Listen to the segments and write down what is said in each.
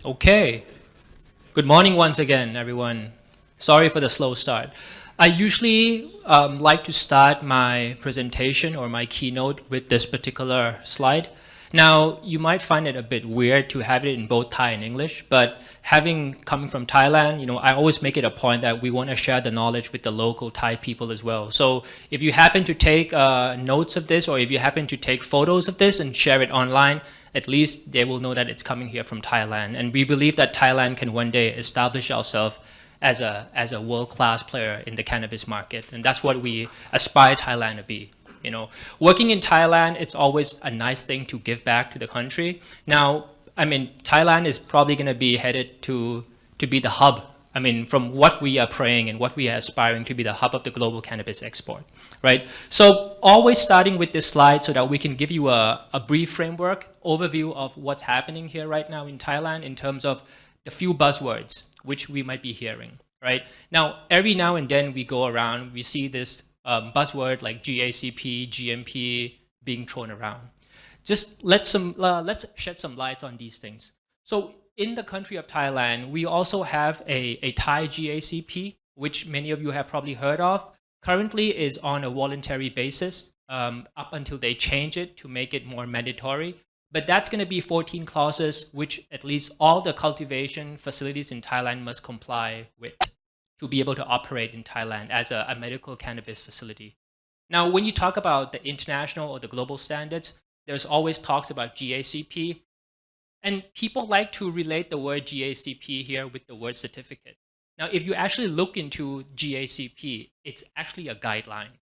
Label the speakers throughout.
Speaker 1: Okay. Good morning once again, everyone. Sorry for the slow start. I usually like to start my presentation or my keynote with this particular slide. Now, you might find it a bit weird to have it in both Thai and English, but coming from Thailand, I always make it a point that we want to share the knowledge with the local Thai people as well. So if you happen to take notes of this, or if you happen to take photos of this and share it online, at least they will know that it's coming here from Thailand. And we believe that Thailand can one day establish ourselves as a world-class player in the cannabis market. And that's what we aspire Thailand to be. Working in Thailand, it's always a nice thing to give back to the country. Now, Thailand is probably going to be headed to be the hub. From what we are praying and what we are aspiring to be the hub of the global cannabis export, right? So always starting with this slide so that we can give you a brief framework overview of what's happening here right now in Thailand in terms of the few buzzwords which we might be hearing, right? Now, every now and then we go around, we see this buzzword like GACP, GMP being thrown around. Just let's shed some lights on these things. So in the country of Thailand, we also have a Thai GACP, which many of you have probably heard of. Currently is on a voluntary basis up until they change it to make it more mandatory. But that's going to be 14 clauses, which at least all the cultivation facilities in Thailand must comply with to be able to operate in Thailand as a medical cannabis facility. Now, when you talk about the international or the global standards, there's always talks about GACP. And people like to relate the word GACP here with the word certificate. Now, if you actually look into GACP, it's actually a guideline,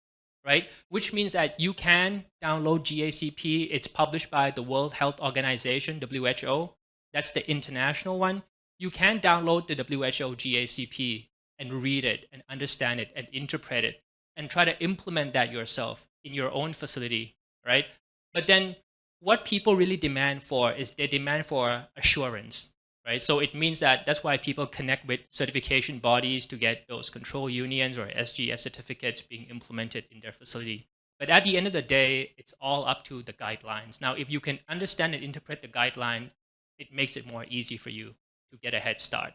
Speaker 1: right? Which means that you can download GACP. It's published by the World Health Organization, WHO. That's the international one. You can download the WHO GACP and read it and understand it and interpret it and try to implement that yourself in your own facility, right? But then what people really demand for is they demand for assurance, right? So it means that's why people connect with certification bodies to get those control unions or SGS certificates being implemented in their facility. But at the end of the day, it's all up to the guidelines. Now, if you can understand and interpret the guideline, it makes it more easy for you to get a head start.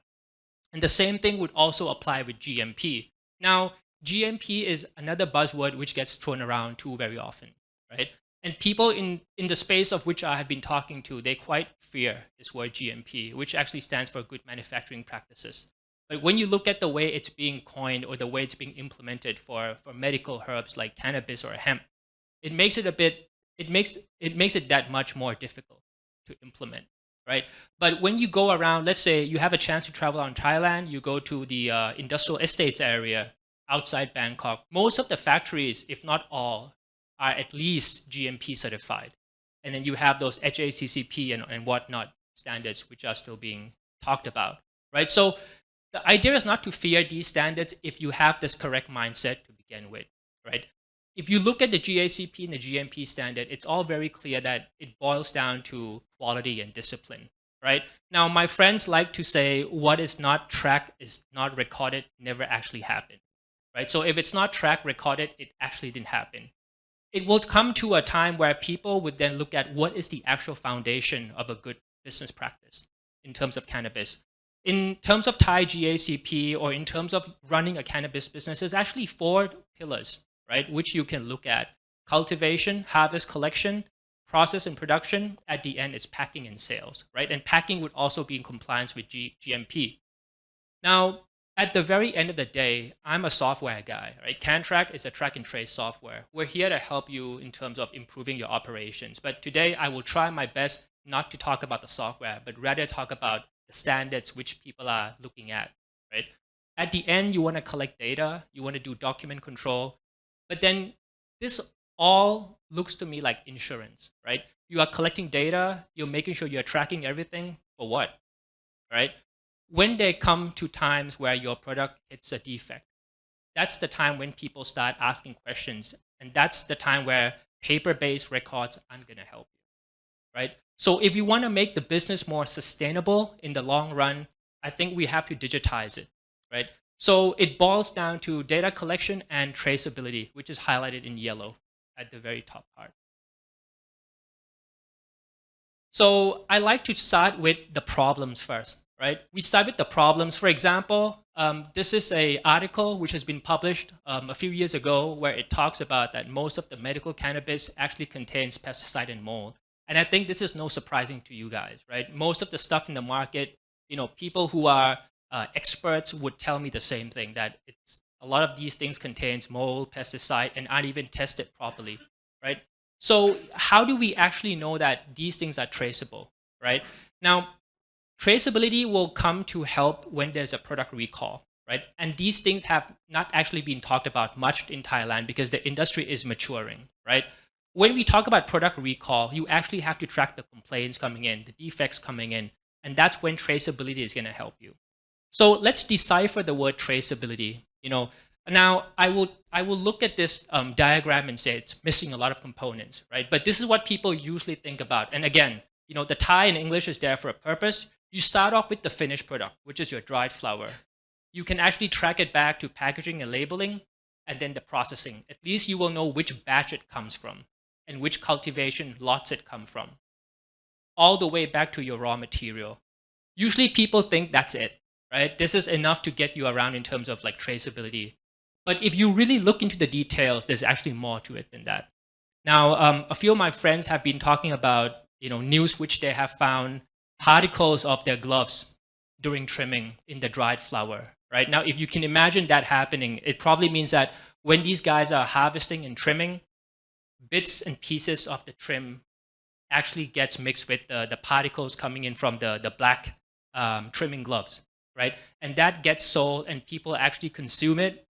Speaker 1: And the same thing would also apply with GMP. Now, GMP is another buzzword which gets thrown around too very often, right? And people in the space of which I have been talking to, they quite fear this word GMP, which actually stands for good manufacturing practices. But when you look at the way it's being coined or the way it's being implemented for medical herbs like cannabis or hemp, it makes it that much more difficult to implement, right? But when you go around, let's say you have a chance to travel around Thailand, you go to the industrial estates area outside Bangkok. Most of the factories, if not all, are at least GMP certified. And then you have those HACCP and whatnot standards, which are still being talked about, right? So the idea is not to fear these standards if you have this correct mindset to begin with, right? If you look at the GACP and the GMP standard, it's all very clear that it boils down to quality and discipline, right? Now, my friends like to say, what is not tracked is not recorded, never actually happened, right? So if it's not tracked, recorded, it actually didn't happen. It will come to a time where people would then look at what is the actual foundation of a good business practice in terms of cannabis. In terms of Thai GACP or in terms of running a cannabis business, there's actually 4 pillars, right, which you can look at. Cultivation, harvest, collection, process and production. At the end, it's packing and sales, right? And packing would also be in compliance with GMP. Now, at the very end of the day, I'm a software guy, right? CanTrack is a track and trace software. We're here to help you in terms of improving your operations. But today, I will try my best not to talk about the software, but rather talk about the standards which people are looking at, right? At the end, you want to collect data, you want to do document control, but then this all looks to me like insurance, right? You are collecting data, you're making sure you're tracking everything for what, right? When they come to times where your product hits a defect, that's the time when people start asking questions. And that's the time where paper-based records aren't going to help you, right? So if you want to make the business more sustainable in the long run, I think we have to digitize it, right? So it boils down to data collection and traceability, which is highlighted in yellow at the very top part. So I like to start with the problems first, right? We start with the problems. For example, this is an article which has been published a few years ago where it talks about that most of the medical cannabis actually contains pesticide and mold. And I think this is no surprising to you guys, right? Most of the stuff in the market, people who are experts would tell me the same thing, that a lot of these things contains mold, pesticide, and aren't even tested properly, right? So how do we actually know that these things are traceable, right? Now, traceability will come to help when there's a product recall, right? And these things have not actually been talked about much in Thailand because the industry is maturing, right? When we talk about product recall, you actually have to track the complaints coming in, the defects coming in, and that's when traceability is going to help you. So let's decipher the word traceability. Now I will look at this diagram and say it's missing a lot of components, right? But this is what people usually think about. And again, the Thai in English is there for a purpose. You start off with the finished product, which is your dried flower. You can actually track it back to packaging and labeling, and then the processing. At least you will know which batch it comes from and which cultivation lots it come from, all the way back to your raw material. Usually people think that's it, right? This is enough to get you around in terms of like traceability. But if you really look into the details, there's actually more to it than that. Now, a few of my friends have been talking about news which they have found particles of their gloves during trimming in the dried flower, right? Now, if you can imagine that happening, it probably means that when these guys are harvesting and trimming, bits and pieces of the trim actually gets mixed with the particles coming in from the black trimming gloves, right? And that gets sold and people actually consume it.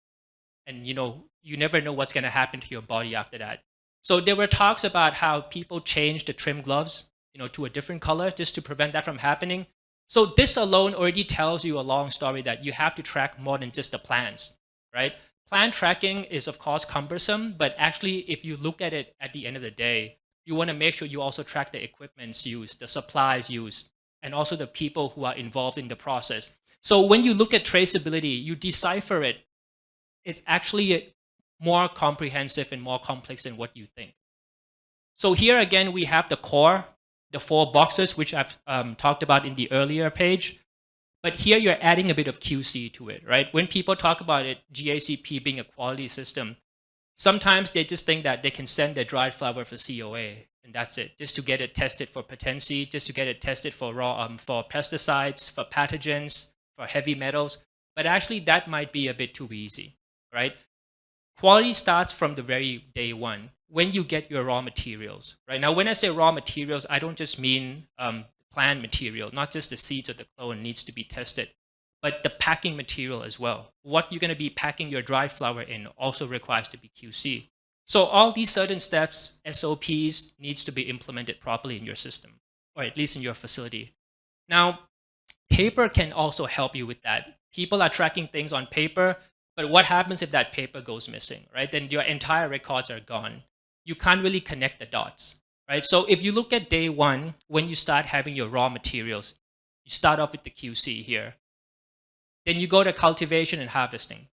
Speaker 1: And you never know what's going to happen to your body after that. So there were talks about how people changed the trim gloves, to a different color just to prevent that from happening. So this alone already tells you a long story that you have to track more than just the plants, right? Plant tracking is of course cumbersome, but actually if you look at it at the end of the day, you want to make sure you also track the equipments used, the supplies used, and also the people who are involved in the process. So when you look at traceability, you decipher it. It's actually more comprehensive and more complex than what you think. So here again, we have the core, the 4 boxes, which I've talked about in the earlier page. But here you're adding a bit of QC to it, right? When people talk about it, GACP being a quality system, sometimes they just think that they can send their dried flower for COA, and that's it, just to get it tested for potency, just to get it tested for for pesticides, for pathogens, for heavy metals. But actually, that might be a bit too easy, right? Quality starts from the very day one, when you get your raw materials, right? Now, when I say raw materials, I don't just mean plant material, not just the seeds or the clone needs to be tested, but the packing material as well. What you're going to be packing your dried flower in also requires to be QC. So all these certain steps, SOPs, needs to be implemented properly in your system, or at least in your facility. Now, paper can also help you with that. People are tracking things on paper, but what happens if that paper goes missing, right? Then your entire records are gone. You can't really connect the dots, right? So if you look at day one, when you start having your raw materials, you start off with the QC here. Then you go to cultivation and harvesting.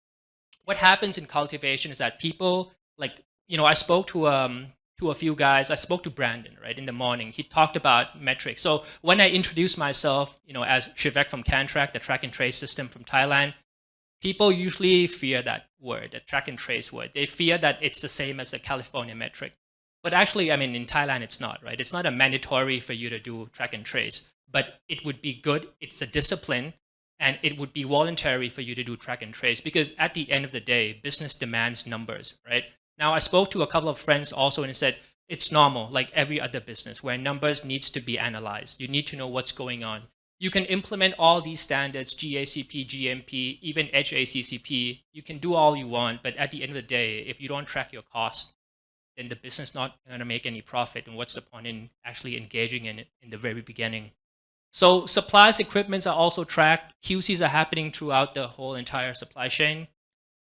Speaker 1: What happens in cultivation is that people, I spoke to a few guys. I spoke to Brandon, right, in the morning. He talked about metrics. So when I introduced myself, as Shivek from CanTrack, the track and trace system from Thailand, people usually fear that word, the track and trace word. They fear that it's the same as the California metric. But actually, I mean, in Thailand, it's not, right? It's not a mandatory for you to do track and trace, but it would be good. It's a discipline, and it would be voluntary for you to do track and trace because at the end of the day, business demands numbers, right? Now, I spoke to a couple of friends also and said, it's normal, like every other business, where numbers needs to be analyzed. You need to know what's going on. You can implement all these standards, GACP, GMP, even HACCP. You can do all you want, but at the end of the day, if you don't track your costs, then the business is not going to make any profit. And what's the point in actually engaging in it in the very beginning? So supplies, equipments are also tracked. QCs are happening throughout the whole entire supply chain.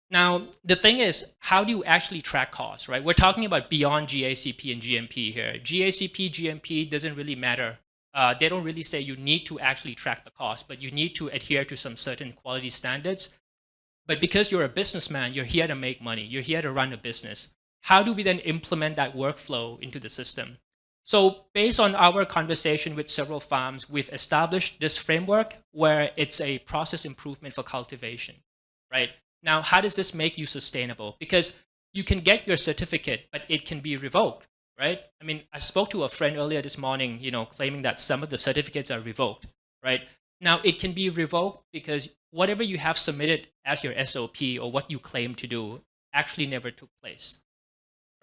Speaker 1: Now, the thing is, how do you actually track costs, right? We're talking about beyond GACP and GMP here. GACP, GMP doesn't really matter. They don't really say you need to actually track the cost, but you need to adhere to some certain quality standards. But because you're a businessman, you're here to make money. You're here to run a business. How do we then implement that workflow into the system? So based on our conversation with several farms, we've established this framework where it's a process improvement for cultivation, right? Now, how does this make you sustainable? Because you can get your certificate, but it can be revoked, right? I mean, I spoke to a friend earlier this morning, claiming that some of the certificates are revoked, right? Now, it can be revoked because whatever you have submitted as your SOP or what you claim to do actually never took place,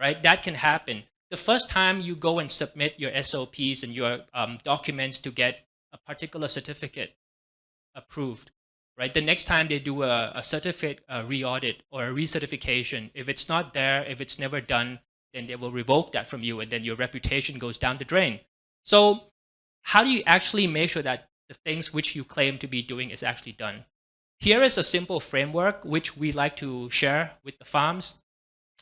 Speaker 1: right? That can happen. The first time you go and submit your SOPs and your documents to get a particular certificate approved, right? The next time they do a certificate re-audit or a recertification, if it's not there, if it's never done, then they will revoke that from you and then your reputation goes down the drain. So how do you actually make sure that the things which you claim to be doing is actually done? Here is a simple framework which we like to share with the farms.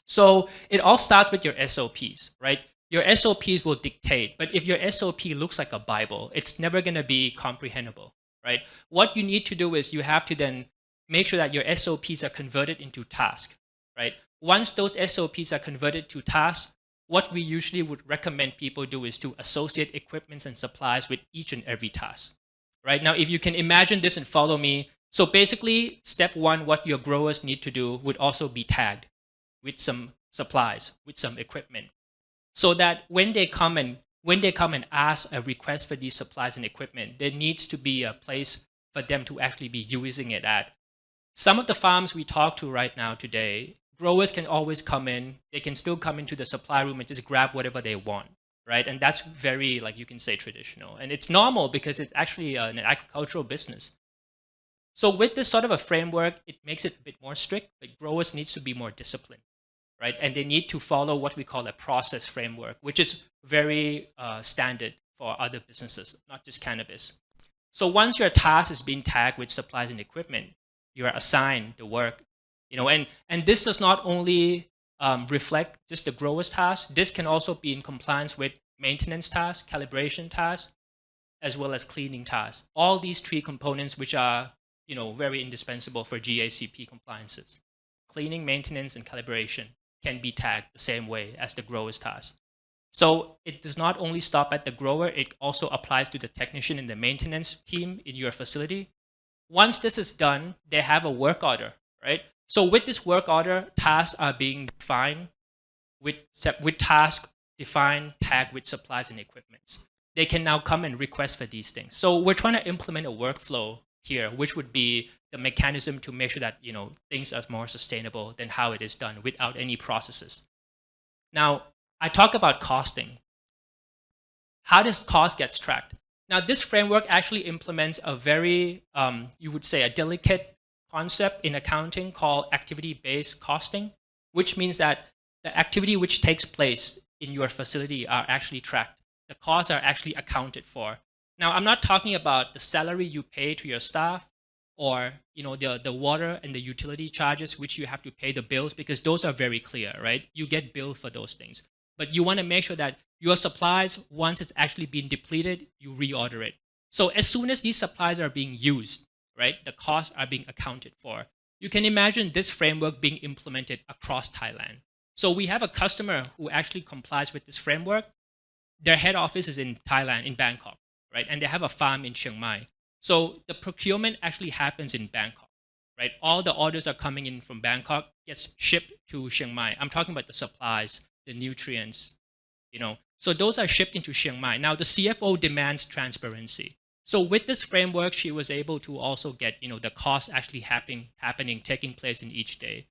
Speaker 1: So it all starts with your SOPs, right? Your SOPs will dictate, but if your SOP looks like a Bible, it's never going to be comprehensible, right? What you need to do is you have to then make sure that your SOPs are converted into tasks, right? Once those SOPs are converted to tasks, what we usually would recommend people do is to associate equipments and supplies with each and every task, right? Now, if you can imagine this and follow me, so basically, step one, what your growers need to do would also be tagged with some supplies, with some equipment, so that when they come and ask a request for these supplies and equipment, there needs to be a place for them to actually be using it at. Some of the farms we talk to right now today, growers can always come in. They can still come into the supply room and just grab whatever they want, right? And that's very, like you can say, traditional. And it's normal because it's actually an agricultural business. So with this sort of a framework, it makes it a bit more strict, but growers needs to be more disciplined, right? And they need to follow what we call a process framework, which is very standard for other businesses, not just cannabis. So once your task is being tagged with supplies and equipment, you are assigned the work, and this does not only reflect just the grower's task. This can also be in compliance with maintenance tasks, calibration tasks, as well as cleaning tasks. All these three components, which are very indispensable for GACP compliances. Cleaning, maintenance, and calibration can be tagged the same way as the grower's task. So it does not only stop at the grower, it also applies to the technician and the maintenance team in your facility. Once this is done, they have a work order, right? So with this work order, tasks are being defined with tasks defined, tagged with supplies and equipment. They can now come and request for these things. So we're trying to implement a workflow here, which would be the mechanism to make sure that things are more sustainable than how it is done without any processes. Now, I talk about costing. How does cost get tracked? Now, this framework actually implements a very, you would say, a delicate concept in accounting called activity-based costing, which means that the activity which takes place in your facility are actually tracked. The costs are actually accounted for. Now, I'm not talking about the salary you pay to your staff or the water and the utility charges which you have to pay the bills, because those are very clear, right? You get billed for those things. But you want to make sure that your supplies, once it's actually been depleted, you reorder it. So as soon as these supplies are being used, right, the costs are being accounted for. You can imagine this framework being implemented across Thailand. So we have a customer who actually complies with this framework. Their head office is in Thailand, in Bangkok, right? And they have a farm in Chiang Mai. So the procurement actually happens in Bangkok, right? All the orders are coming in from Bangkok, gets shipped to Chiang Mai. I'm talking about the supplies, the nutrients, So those are shipped into Chiang Mai. Now the CFO demands transparency. So with this framework, she was able to also get, the cost actually happening, taking place in each day.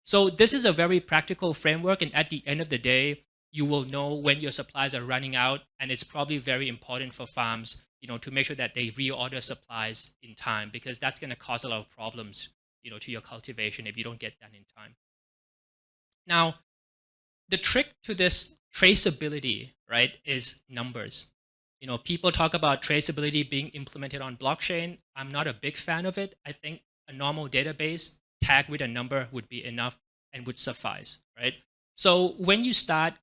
Speaker 1: So this is a very practical framework. And at the end of the day, you will know when your supplies are running out. And it's probably very important for farms, to make sure that they reorder supplies in time, because that's going to cause a lot of problems, to your cultivation if you don't get that in time. Now, the trick to this traceability, right, is numbers. People talk about traceability being implemented on blockchain. I'm not a big fan of it. I think a normal database tagged with a number would be enough and would suffice, right? So when you start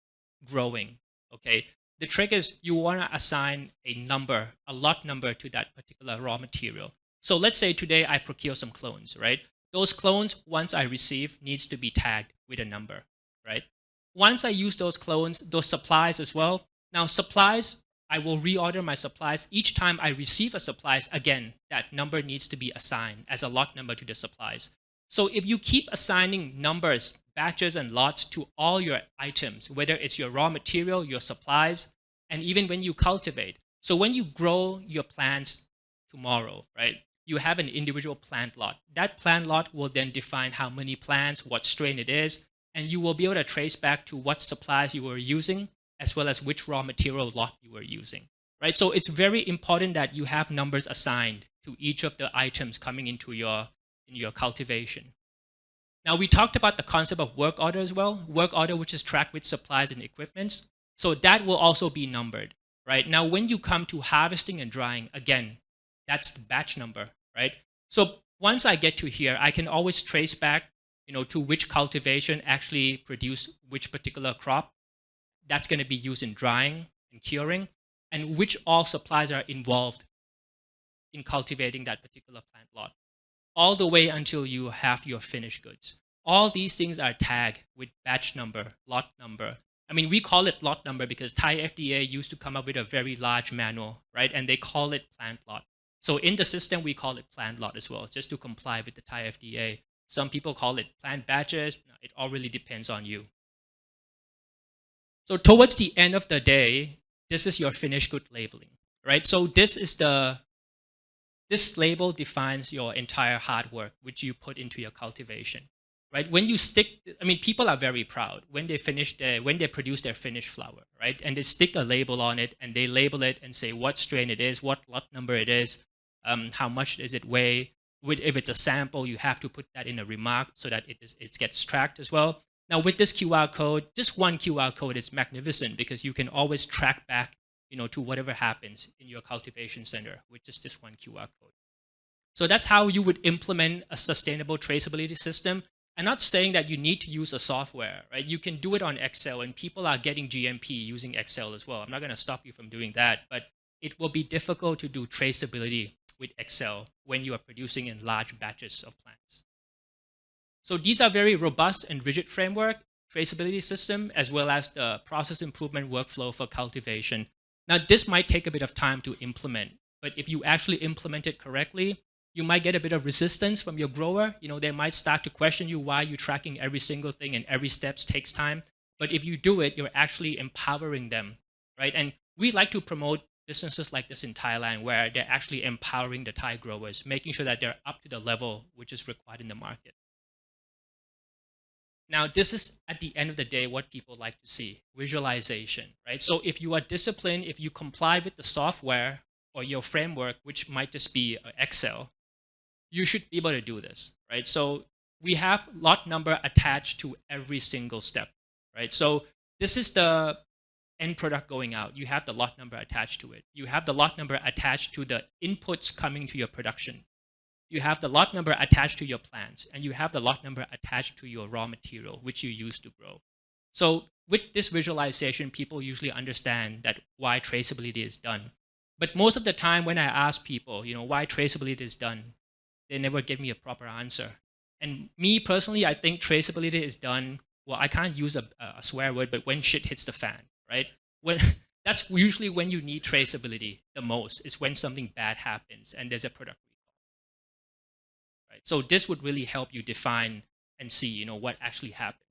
Speaker 1: growing, okay, the trick is you want to assign a number, a lot number to that particular raw material. So let's say today I procure some clones, right? Those clones, once I receive, needs to be tagged with a number, right? Once I use those clones, those supplies as well, Now supplies, I will reorder my supplies. Each time I receive a supplies, again, that number needs to be assigned as a lot number to the supplies. So if you keep assigning numbers, batches, and lots to all your items, whether it's your raw material, your supplies, and even when you cultivate. So when you grow your plants tomorrow, right, you have an individual plant lot. That plant lot will then define how many plants, what strain it is, and you will be able to trace back to what supplies you were using, as well as which raw material lot you were using, right? So it's very important that you have numbers assigned to each of the items coming into your cultivation. Now, we talked about the concept of work order as well. Work order, which is tracked with supplies and equipments. So that will also be numbered, right? Now, when you come to harvesting and drying, again, that's the batch number, right? So once I get to here, I can always trace back, to which cultivation actually produced which particular crop. That's going to be used in drying and curing, and which all supplies are involved in cultivating that particular plant lot, all the way until you have your finished goods. All these things are tagged with batch number, lot number. I mean, we call it lot number because Thai FDA used to come up with a very large manual, right? And they call it plant lot. So in the system, we call it plant lot as well, just to comply with the Thai FDA. Some people call it plant batches. It all really depends on you. So towards the end of the day, this is your finished good labeling, right? So this label defines your entire hard work, which you put into your cultivation, right? When you stick, I mean, people are very proud when they produce their finished flower, right? And they stick a label on it and they label it and say what strain it is, what lot number it is, how much does it weigh. If it's a sample, you have to put that in a remark so that it gets tracked as well. Now with this QR code, just one QR code is magnificent because you can always track back, to whatever happens in your cultivation center with just this one QR code. So that's how you would implement a sustainable traceability system. I'm not saying that you need to use a software, right? You can do it on Excel, and people are getting GMP using Excel as well. I'm not going to stop you from doing that, but it will be difficult to do traceability with Excel when you are producing in large batches of plants. So these are very robust and rigid framework traceability system, as well as the process improvement workflow for cultivation. Now, this might take a bit of time to implement, but if you actually implement it correctly, you might get a bit of resistance from your grower. They might start to question you why you're tracking every single thing and every step takes time. But if you do it, you're actually empowering them, right? And we like to promote businesses like this in Thailand, where they're actually empowering the Thai growers, making sure that they're up to the level which is required in the market. Now, this is, at the end of the day, what people like to see, visualization, right? So if you are disciplined, if you comply with the software or your framework, which might just be Excel, you should be able to do this, right? So we have lot number attached to every single step, right? So this is the end product going out. You have the lot number attached to it. You have the lot number attached to the inputs coming to your production. You have the lot number attached to your plants, and you have the lot number attached to your raw material, which you use to grow. So with this visualization, people usually understand that why traceability is done. But most of the time when I ask people, why traceability is done, they never give me a proper answer. And me personally, I think traceability is done, well, I can't use a swear word, but when shit hits the fan, right? That's usually when you need traceability the most, is when something bad happens and there's a product. Right? So this would really help you define and see, what actually happened.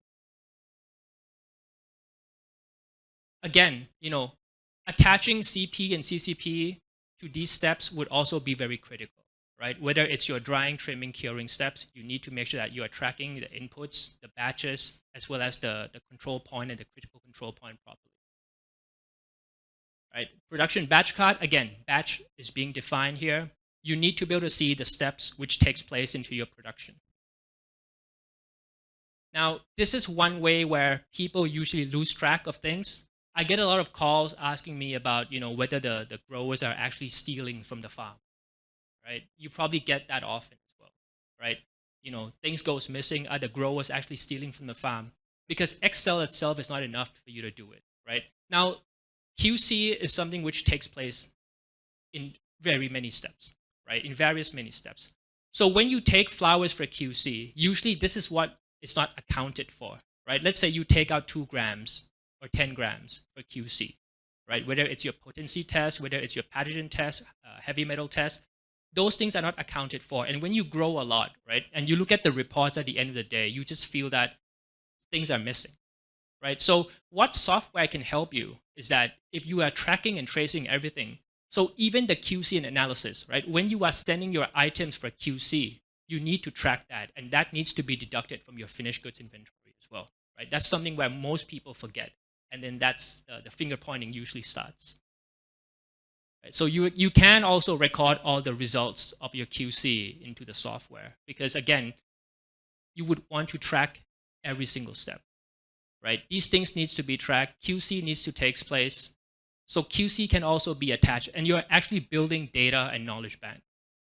Speaker 1: Again, attaching CP and CCP to these steps would also be very critical, right? Whether it's your drying, trimming, curing steps, you need to make sure that you are tracking the inputs, the batches, as well as the control point and the critical control point properly. Right? Production batch card, again, batch is being defined here. You need to be able to see the steps which takes place into your production. Now, this is one way where people usually lose track of things. I get a lot of calls asking me about, whether the growers are actually stealing from the farm, right? You probably get that often as well, right? Things goes missing. Are the growers actually stealing from the farm? Because Excel itself is not enough for you to do it, right? Now, QC is something which takes place in very many steps, right? In various many steps. So when you take flowers for QC, usually this is what is not accounted for, right? Let's say you take out 2 grams or 10 grams for QC. right? Whether it's your potency test, whether it's your pathogen test, heavy metal test, those things are not accounted for. And when you grow a lot, right, and you look at the reports at the end of the day, you just feel that things are missing, right? So what software can help you is that if you are tracking and tracing everything, so even the QC and analysis, right? When you are sending your items for QC, you need to track that, and that needs to be deducted from your finished goods inventory as well, right? That's something where most people forget, and then that's the finger pointing usually starts. Right? So you can also record all the results of your QC into the software because again, you would want to track every single step, right? These things needs to be tracked. QC needs to take place. So QC can also be attached, and you're actually building data and knowledge bank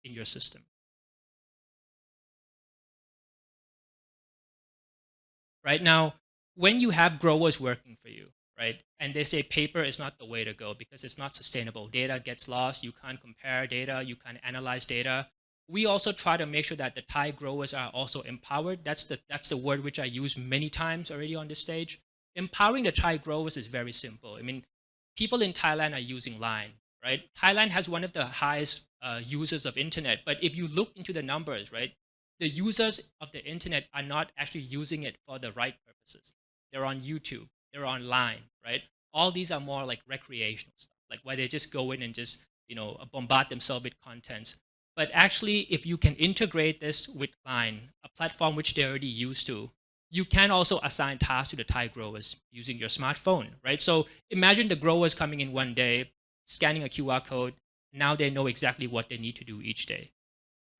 Speaker 1: in your system. Right now, when you have growers working for you, right, and they say paper is not the way to go because it's not sustainable. Data gets lost. You can't compare data. You can't analyze data. We also try to make sure that the Thai growers are also empowered. That's the word which I use many times already on this stage. Empowering the Thai growers is very simple. I mean, people in Thailand are using Line, right? Thailand has one of the highest users of internet, but if you look into the numbers, right, the users of the internet are not actually using it for the right purposes. They're on YouTube, they're online, right? All these are more like recreational stuff, like where they just go in and just, bombard themselves with content. But actually, if you can integrate this with Line, a platform which they're already used to, you can also assign tasks to the Thai growers using your smartphone, right? So imagine the growers coming in one day, scanning a QR code. Now they know exactly what they need to do each day,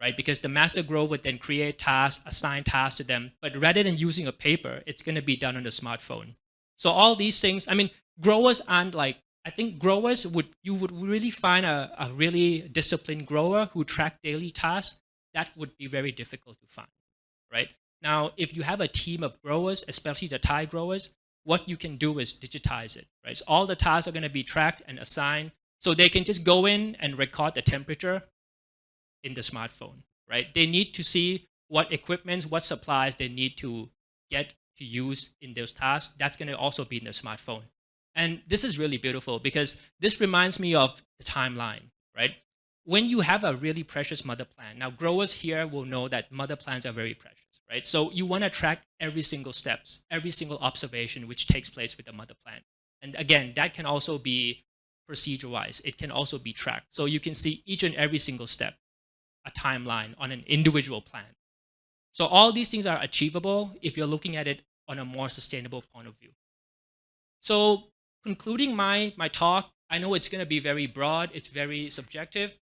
Speaker 1: right? Because the master grower would then create tasks, assign tasks to them. But rather than using a paper, it's going to be done on the smartphone. So all these things, I mean, growers aren't like, I think growers you would really find a really disciplined grower who track daily tasks. That would be very difficult to find, right? Now, if you have a team of growers, especially the Thai growers, what you can do is digitize it, right? So all the tasks are going to be tracked and assigned. So they can just go in and record the temperature in the smartphone, right? They need to see what equipments, what supplies they need to get to use in those tasks. That's going to also be in the smartphone. And this is really beautiful because this reminds me of the timeline, right? When you have a really precious mother plant, now growers here will know that mother plants are very precious, right? So you want to track every single steps, every single observation which takes place with the mother plant. And again, that can also be procedure-wise. It can also be tracked. So you can see each and every single step, a timeline on an individual plant. So all these things are achievable if you're looking at it on a more sustainable point of view. So concluding my talk, I know it's going to be very broad, it's very subjective.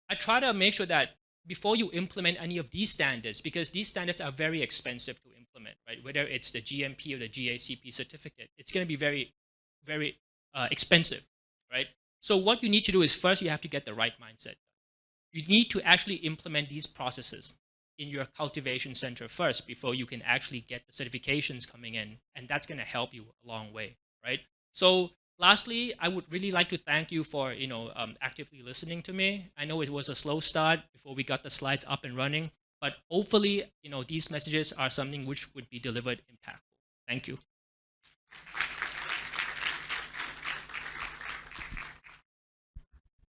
Speaker 1: I try to make sure that before you implement any of these standards, because these standards are very expensive to implement, right? Whether it's the GMP or the GACP certificate, it's going to be very, very expensive, right? So what you need to do is first you have to get the right mindset. You need to actually implement these processes in your cultivation center first before you can actually get the certifications coming in, and that's going to help you a long way, right? So lastly, I would really like to thank you for actively listening to me. I know it was a slow start before we got the slides up and running, but hopefully these messages are something which would be delivered impactful. Thank you.